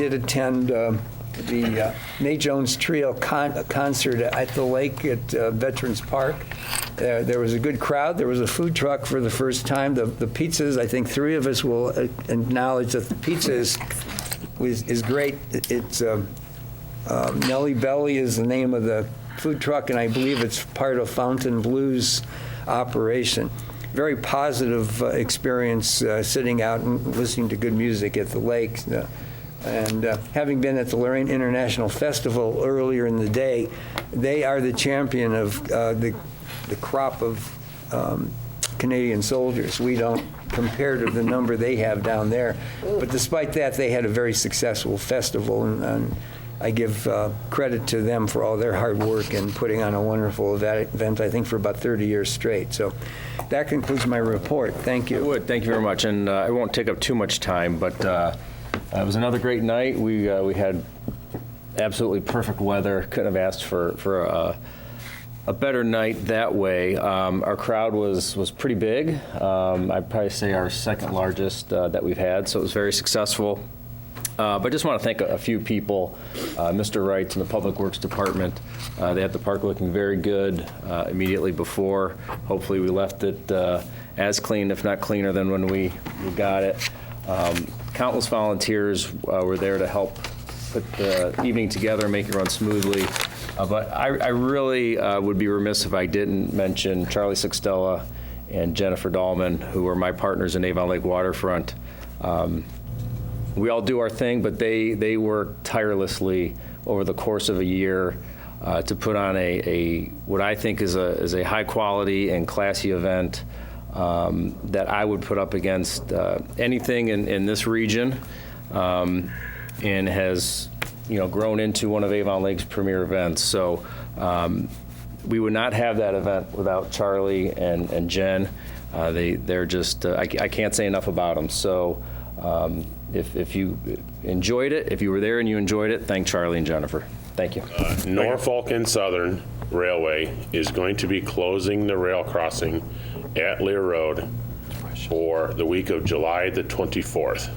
did attend the Nate Jones Trio concert at the lake at Veterans Park. There was a good crowd. There was a food truck for the first time. The pizzas, I think 3 of us will acknowledge that the pizza is great. It's Nelly Belly is the name of the food truck, and I believe it's part of Fountain Blues operation. Very positive experience sitting out and listening to good music at the lake. And having been at the Lorraine International Festival earlier in the day, they are the champion of the crop of Canadian soldiers. We don't compare to the number they have down there. But despite that, they had a very successful festival, and I give credit to them for all their hard work and putting on a wonderful event, I think, for about 30 years straight. So that concludes my report. Thank you. I would. Thank you very much. And I won't take up too much time, but it was another great night. We had absolutely perfect weather. Couldn't have asked for a better night that way. Our crowd was pretty big. I'd probably say our second largest that we've had, so it was very successful. But I just want to thank a few people, Mr. Wright and the Public Works Department. They had the park looking very good immediately before. Hopefully we left it as clean, if not cleaner, than when we got it. Countless volunteers were there to help put the evening together and make it run smoothly. But I really would be remiss if I didn't mention Charlie Sextella and Jennifer Dahlman, who were my partners in Avon Lake Waterfront. We all do our thing, but they work tirelessly over the course of a year to put on a what I think is a high quality and classy event that I would put up against anything in this region, and has grown into one of Avon Lake's premier events. So we would not have that event without Charlie and Jen. They're just I can't say enough about them. So. If you enjoyed it, if you were there and you enjoyed it, thank Charlie and Jennifer. Thank you. Norfolk and Southern Railway is going to be closing the rail crossing at Lear Road for the week of July the 24th.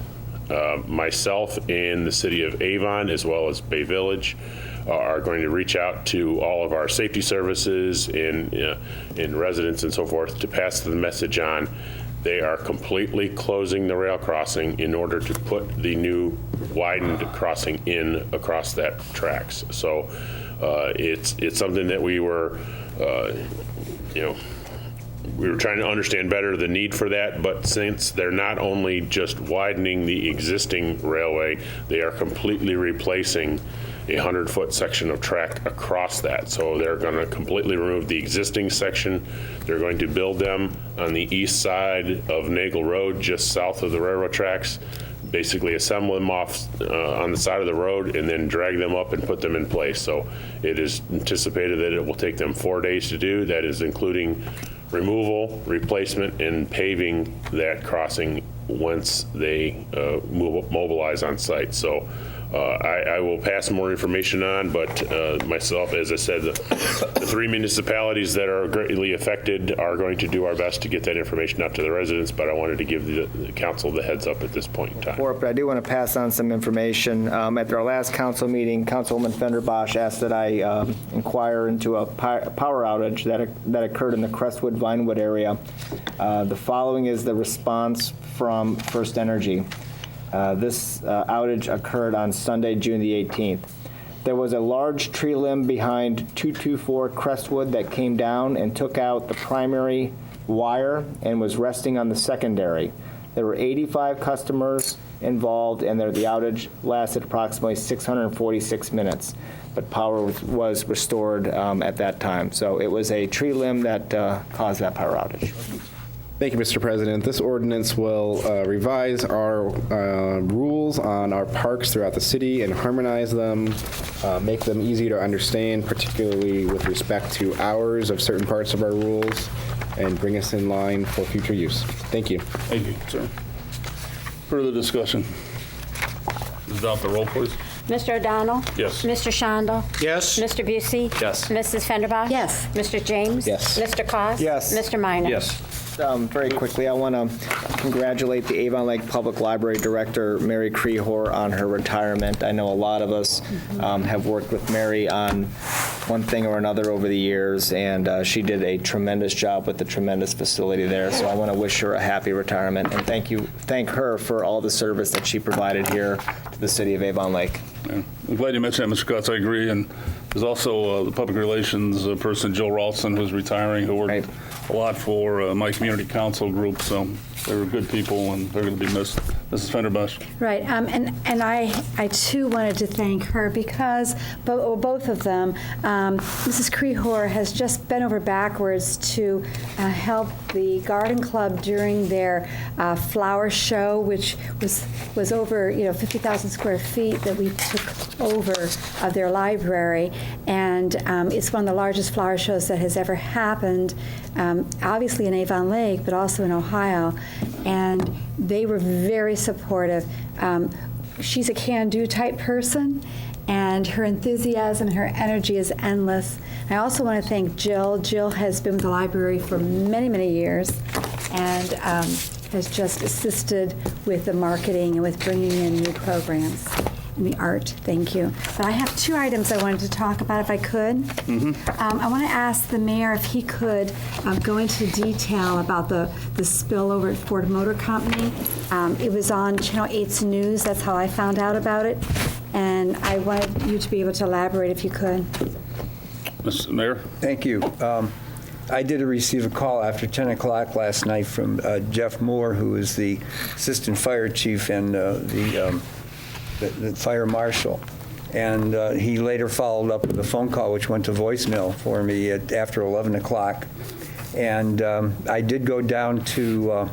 Myself and the city of Avon, as well as Bay Village, are going to reach out to all of our safety services and residents and so forth to pass the message on. They are completely closing the rail crossing in order to put the new widened crossing in across that tracks. So it's something that we were trying to understand better the need for that, but since they're not only just widening the existing railway, they are completely replacing a 100-foot section of track across that. So they're going to completely remove the existing section. They're going to build them on the east side of Nagel Road, just south of the railroad tracks, basically assemble them off on the side of the road and then drag them up and put them in place. So it is anticipated that it will take them 4 days to do. That is including removal, replacement, and paving that crossing once they mobilize on site. So I will pass more information on, but myself, as I said, the 3 municipalities that are greatly affected are going to do our best to get that information out to the residents, but I wanted to give the council the heads up at this point in time. But I do want to pass on some information. At our last council meeting, Councilwoman Fenderbosch asked that I inquire into a power outage that occurred in the Crestwood Vinewood area. The following is the response from First Energy. This outage occurred on Sunday, June the 18th. There was a large tree limb behind 224 Crestwood that came down and took out the primary wire and was resting on the secondary. There were 85 customers involved, and the outage lasted approximately 646 minutes, but power was restored at that time. So it was a tree limb that caused that power outage. Thank you, Mr. President. This ordinance will revise our rules on our parks throughout the city and harmonize them, make them easy to understand, particularly with respect to hours of certain parts of our rules, and bring us in line for future use. Thank you. Thank you, sir. Further discussion? Adopt the roll, please. Mr. O'Donnell? Yes. Mr. Shondell? Yes. Mr. Busey? Yes. Mrs. Fenderbosh? Yes. Mr. James? Yes. Mr. Koss? Yes. Mr. Minor? Yes. Very quickly, I want to congratulate the Avon Lake Public Library Director, Mary Krehor, on her retirement. I know a lot of us have worked with Mary on one thing or another over the years, and she did a tremendous job with the tremendous facility there. So I want to wish her a happy retirement and thank her for all the service that she provided here to the city of Avon Lake. Yeah. I'm glad you mentioned that, Mr. Cutts. I agree. And there's also the public relations person, Jill Ralston, who's retiring, who worked Right. a lot for my community council group. So they were good people, and they're going to be missed. Mrs. Fenderbush. Right, and I too wanted to thank her because both of them, Mrs. Krehor has just bent over backwards to help the garden club during their flower show, which was over 50,000 square feet that we took over of their library, and it's one of the largest flower shows that has ever happened, obviously in Avon Lake, but also in Ohio, and they were very supportive. She's a can-do type person, and her enthusiasm and her energy is endless. I also want to thank Jill. Jill has been with the library for many, many years, and has just assisted with the marketing and with bringing in new programs and the art. Thank you. But I have two items I wanted to talk about, if I could. I want to ask the mayor if he could go into detail about the spill over at Ford Motor Company. It was on Channel 8's news. That's how I found out about it. And I wanted you to be able to elaborate if you could. Mr. Mayor? Thank you. I did receive a call after 10 o'clock last night from Jeff Moore, who is the assistant fire chief and the fire marshal. And he later followed up with a phone call, which went to voicemail for me after 11 o'clock. And I did go down to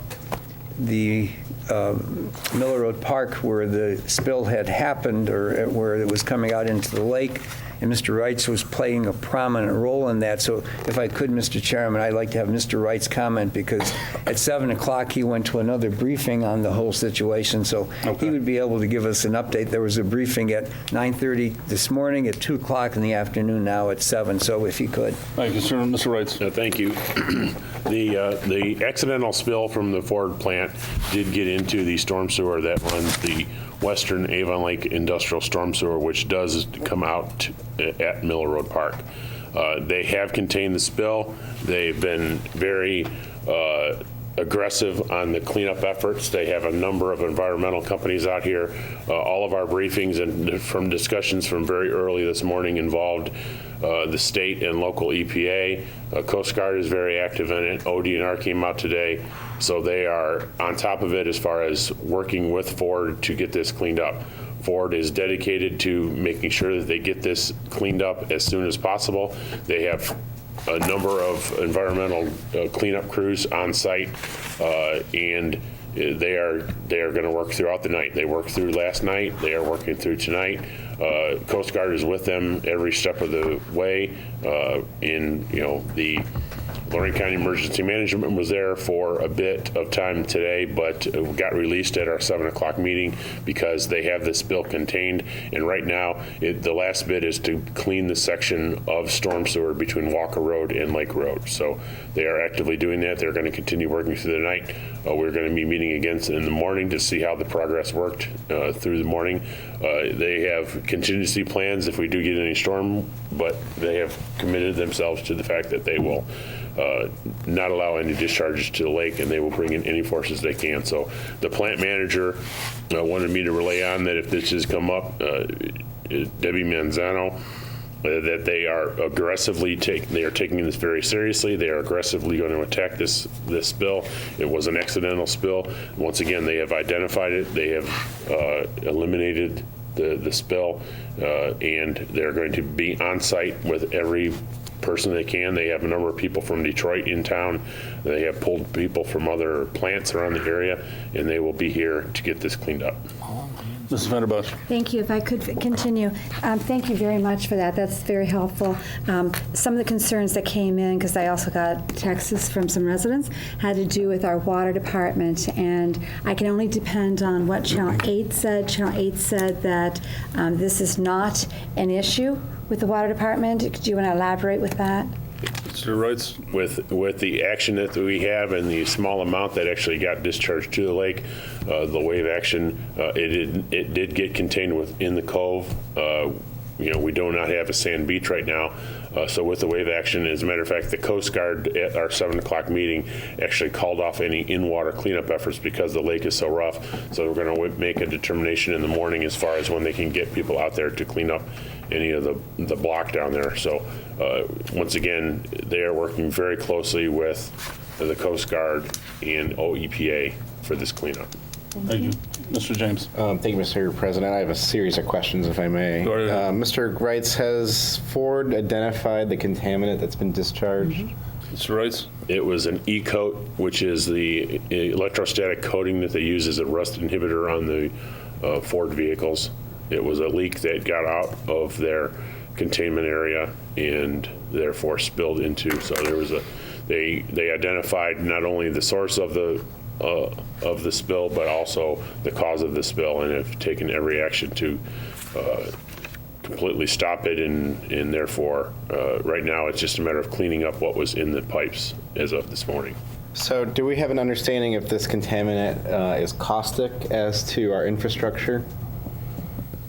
the Miller Road Park where the spill had happened, or where it was coming out into the lake. And Mr. Wrights was playing a prominent role in that. So if I could, Mr. Chairman, I'd like to have Mr. Wrights comment, because at 7 o'clock he went to another briefing on the whole situation. So he would be able to give us an update. There was a briefing at 9:30 this morning, at 2 o'clock in the afternoon, now at 7. So if he could. Thank you, sir. Mr. Wrights. Thank you. The accidental spill from the Ford plant did get into the storm sewer that runs the Western Avon Lake Industrial Storm Sewer, which does come out at Miller Road Park. They have contained the spill. They've been very aggressive on the cleanup efforts. They have a number of environmental companies out here. All of our briefings and from discussions from very early this morning involved the state and local EPA. Coast Guard is very active in it. ODNR came out today. So they are on top of it as far as working with Ford to get this cleaned up. Ford is dedicated to making sure that they get this cleaned up as soon as possible. They have a number of environmental cleanup crews on site, and they are going to work throughout the night. They worked through last night. They are working through tonight. Coast Guard is with them every step of the way. The Lorraine County Emergency Management was there for a bit of time today, but got released at our 7 o'clock meeting because they have this spill contained. And right now, the last bit is to clean the section of storm sewer between Walker Road and Lake Road. So they are actively doing that. They're going to continue working through the night. We're going to be meeting again in the morning to see how the progress worked through the morning. They have contingency plans if we do get any storm, but they have committed themselves to the fact that they will not allow any discharges to the lake, and they will bring in any forces they can. So the plant manager wanted me to relay on that if this has come up, Debbie Manzano, that they are aggressively taking this very seriously. They are aggressively going to attack this spill. It was an accidental spill. Once again, they have identified it. They have eliminated the spill, and they're going to be on site with every person they can. They have a number of people from Detroit in town. They have pulled people from other plants around the area, and they will be here to get this cleaned up. Mrs. Vanderbush. Thank you. If I could continue. Thank you very much for that. That's very helpful. Some of the concerns that came in, because I also got texts from some residents, had to do with our water department, and I can only depend on what Channel 8 said. Channel 8 said that this is not an issue with the water department. Do you want to elaborate with that? Mr. Wrights? With the action that we have and the small amount that actually got discharged to the lake, the wave action, it did get contained within the cove. We do not have a sand beach right now. So with the wave action, as a matter of fact, the Coast Guard at our 7 o'clock meeting actually called off any in-water cleanup efforts because the lake is so rough. So we're going to make a determination in the morning as far as when they can get people out there to clean up any of the block down there. So once again, they are working very closely with the Coast Guard and OEPA for this cleanup. Thank you. Mr. James? Thank you, Mr. President. I have a series of questions, if I may. Go ahead. Mr. Wrights, has Ford identified the contaminant that's been discharged? Mr. Wrights? It was an E-coat, which is the electrostatic coating that they use as a rust inhibitor on the Ford vehicles. It was a leak that got out of their containment area and therefore spilled into. So there was they identified not only the source of the spill, but also the cause of the spill, and have taken every action to completely stop it. And therefore, right now, it's just a matter of cleaning up what was in the pipes as of this morning. So do we have an understanding if this contaminant is caustic as to our infrastructure?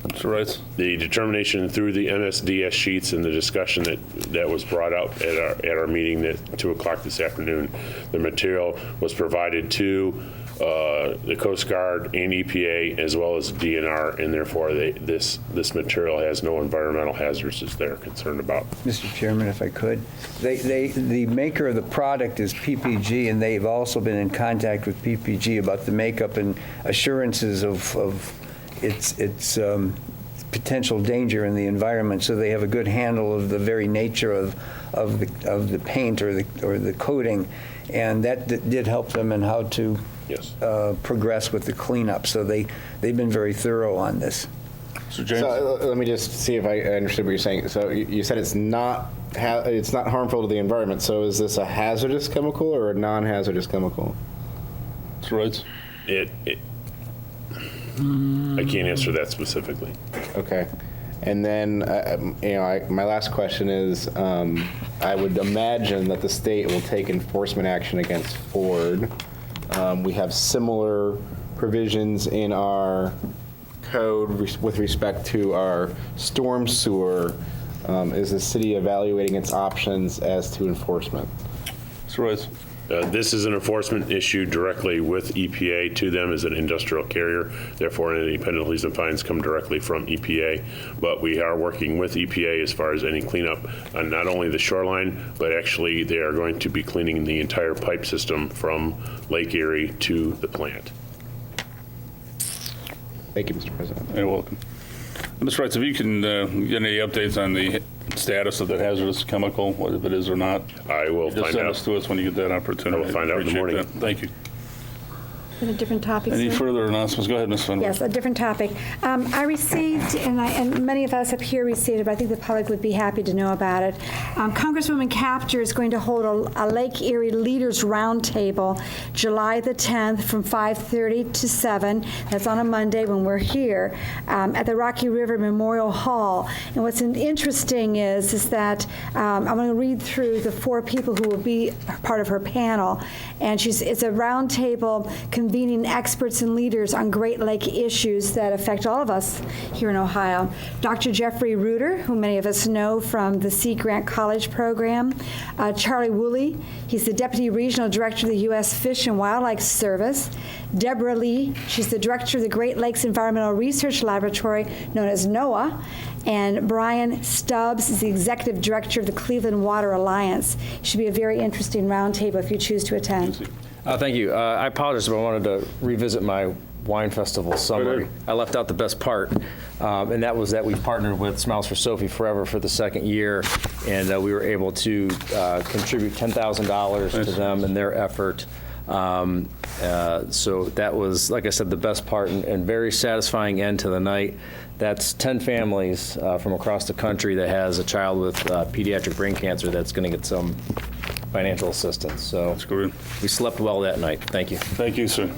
Mr. Wrights? The determination through the MSDS sheets and the discussion that was brought up at our meeting at 2 o'clock this afternoon, the material was provided to the Coast Guard and EPA as well as DNR, and therefore this material has no environmental hazards as they're concerned about. Mr. Chairman, if I could, the maker of the product is PPG, and they've also been in contact with PPG about the makeup and assurances of its potential danger in the environment, so they have a good handle of the very nature of the paint or the coating, and that did help them in how to progress with the cleanup. So they've been very thorough on this. Mr. James? So let me just see if I understood what you're saying. So you said it's not harmful to the environment. So is this a hazardous chemical or a non-hazardous chemical? Mr. Wrights? I can't answer that specifically. Okay. And then, my last question is, I would imagine that the state will take enforcement action against Ford. We have similar provisions in our code with respect to our storm sewer. Is the city evaluating its options as to enforcement? Mr. Wrights? This is an enforcement issue directly with EPA to them as an industrial carrier. Therefore, any penalties and fines come directly from EPA. But we are working with EPA as far as any cleanup on not only the shoreline, but actually they are going to be cleaning the entire pipe system from Lake Erie to the plant. Thank you, Mr. President. You're welcome. Mr. Wrights, if you can get any updates on the status of the hazardous chemical, whether it is or not, I will just find send out. us to us when you get that opportunity. I will find out in the Appreciate morning. that. Thank you. A different topic, Any sir? further announcements? Go ahead, Ms. Fenwick. Yes, a different topic. I received, and many of us up here received it, but I think the public would be happy to know about it. Congresswoman Capter is going to hold a Lake Erie Leaders Roundtable July the 10th from 5:30 to 7. That's on a Monday when we're here at the Rocky River Memorial Hall. And what's interesting is that I'm going to read through the 4 people who will be part of her panel. And it's a roundtable convening experts and leaders on Great Lake issues that affect all of us here in Ohio. Dr. Jeffrey Reuter, who many of us know from the Sea Grant College program. Charlie Woolley, he's the Deputy Regional Director of the U.S. Fish and Wildlife Service. Deborah Lee, she's the Director of the Great Lakes Environmental Research Laboratory, known as NOAA. And Brian Stubbs is the Executive Director of the Cleveland Water Alliance. It should be a very interesting roundtable if you choose to attend. Thank you. I apologize, but I wanted to revisit my wine festival summary. I left out the best part, and that was that we partnered with Smiles for Sophie Forever for the 2nd year, and we were able to contribute $10,000 to them in their effort. So that was, like I said, the best part and very satisfying end to the night. That's 10 families from across the country that has a child with pediatric brain cancer that's going to get some financial assistance. So That's good. we slept well that night. Thank you. Thank you, sir.